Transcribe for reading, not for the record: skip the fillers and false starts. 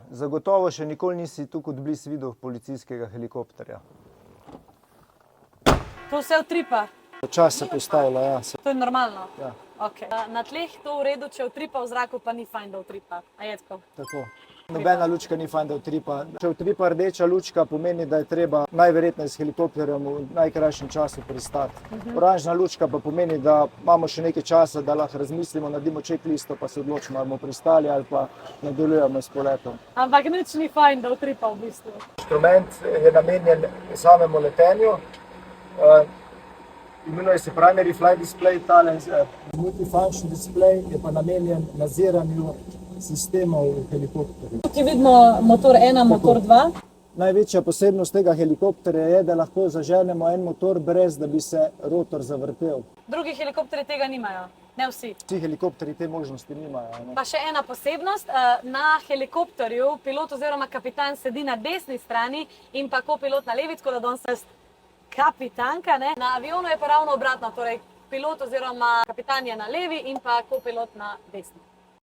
Zagotovo še nikoli nisi tu kot blizu videl policijskega helikopterja. To vse utripa? Čas se postavlja, ja. To je normalno? Ja. Okay. Na tleh to v redu, če utripa v zraku, pa ni fajn, da utripa. A je tako? Tako. Nobena lučka ni fajn, da utripa. Če utripa rdeča lučka, pomeni, da je treba najverjetneje s helikopterjem v najkrajšem času pristati. Oranžna lučka pa pomeni, da imamo še nekaj časa, da lahko razmislimo, naredimo checklisto, pa se odločimo, ali bomo pristali ali pa nadaljujemo s poletom. Ampak nič ni fajn, da utripa v bistvu. Inštrument je namenjen samemu letenju. Imenuje se primary flight display, tale multifunction display je pa namenjen naziranju sistemov v helikopterju. Tukaj vidimo motor 1, motor 2. Največja posebnost tega helikopterja je, da lahko zaženemo en motor, brez da bi se rotor zavrtel. Drugi helikopterji tega nimajo, ne vsi. Vsi helikopterji te možnosti nimajo. Ne? Pa še ena posebnost, na helikopterju pilot oziroma kapitan sedi na desni strani in pa kopilot na levi, tako da danes kapitanka, ne? Na avionu je pa ravno obratno, torej pilot oziroma kapitan je na levi in pa kopilot na desni.